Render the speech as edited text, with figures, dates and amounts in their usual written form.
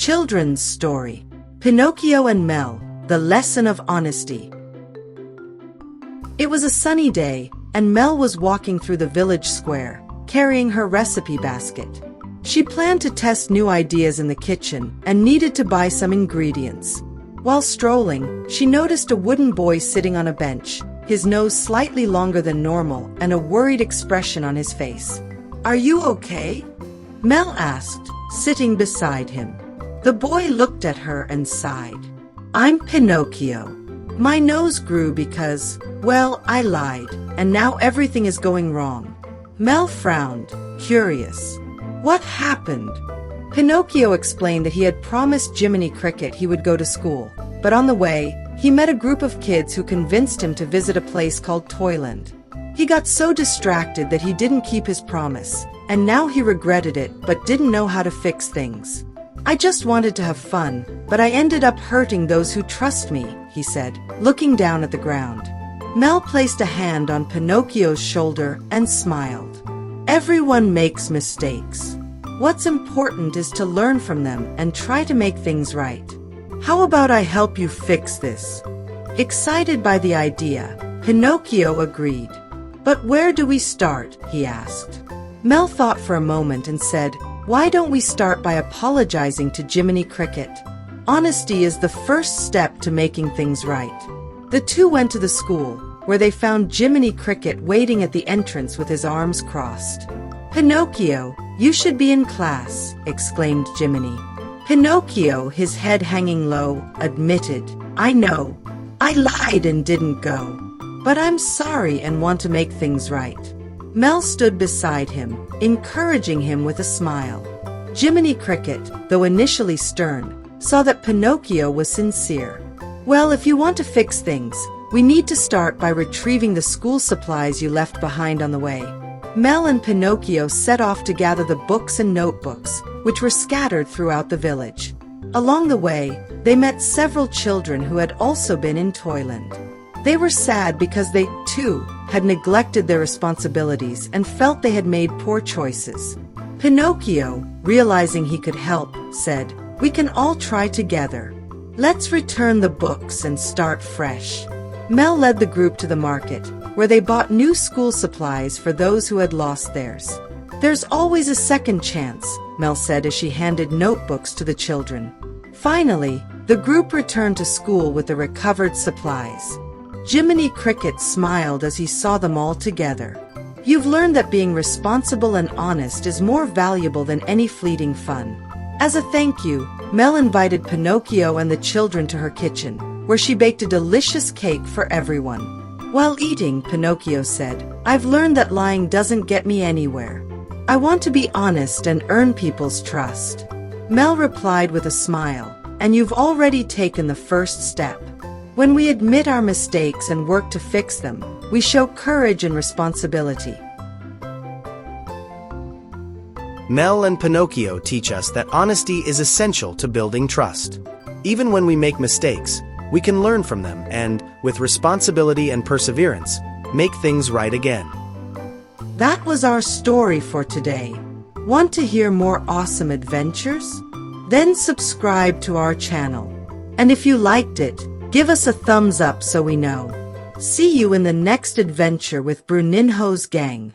Children's story. Pinocchio and Mel, the lesson of honesty. It was a sunny day, and Mel was walking through the village square, carrying her recipe basket. She planned to test new ideas in the kitchen and needed to buy some ingredients. While strolling, she noticed a wooden boy sitting on a bench, his nose slightly longer than normal and a worried expression on his face. "Are you okay?" Mel asked, sitting beside him. The boy looked at her and sighed. "I'm Pinocchio. My nose grew because, well, I lied, and now everything is going wrong." Mel frowned, curious. "What happened?" Pinocchio explained that he had promised Jiminy Cricket he would go to school, but on the way, he met a group of kids who convinced him to visit a place called Toyland. He got so distracted that he didn't keep his promise, and now he regretted it but didn't know how to fix things. "I just wanted to have fun, but I ended up hurting those who trust me," he said, looking down at the ground. Mel placed a hand on Pinocchio's shoulder and smiled. "Everyone makes mistakes. What's important is to learn from them and try to make things right. How about I help you fix this?" Excited by the idea, Pinocchio agreed. "But where do we start?" he asked. Mel thought for a moment and said, "Why don't we start by apologizing to Jiminy Cricket? Honesty is the first step to making things right." The two went to the school, where they found Jiminy Cricket waiting at the entrance with his arms crossed. "Pinocchio, you should be in class," exclaimed Jiminy. Pinocchio, his head hanging low, admitted, "I know. I lied and didn't go. But I'm sorry and want to make things right." Mel stood beside him, encouraging him with a smile. Jiminy Cricket, though initially stern, saw that Pinocchio was sincere. "Well, if you want to fix things, we need to start by retrieving the school supplies you left behind on the way." Mel and Pinocchio set off to gather the books and notebooks, which were scattered throughout the village. Along the way, they met several children who had also been in Toyland. They were sad because they, too, had neglected their responsibilities and felt they had made poor choices. Pinocchio, realizing he could help, said, "We can all try together. Let's return the books and start fresh." Mel led the group to the market, where they bought new school supplies for those who had lost theirs. "There's always a second chance," Mel said as she handed notebooks to the children. Finally, the group returned to school with the recovered supplies. Jiminy Cricket smiled as he saw them all together. "You've learned that being responsible and honest is more valuable than any fleeting fun." As a thank you, Mel invited Pinocchio and the children to her kitchen, where she baked a delicious cake for everyone. While eating, Pinocchio said, "I've learned that lying doesn't get me anywhere. I want to be honest and earn people's trust." Mel replied with a smile, "And you've already taken the first step. When we admit our mistakes and work to fix them, we show courage and responsibility." Mel and Pinocchio teach us that honesty is essential to building trust. Even when we make mistakes, we can learn from them and, with responsibility and perseverance, make things right again. That was our story for today. Want to hear more awesome adventures? Then subscribe to our channel. And if you liked it, give us a thumbs up so we know. See you in the next adventure with Bruninho's gang.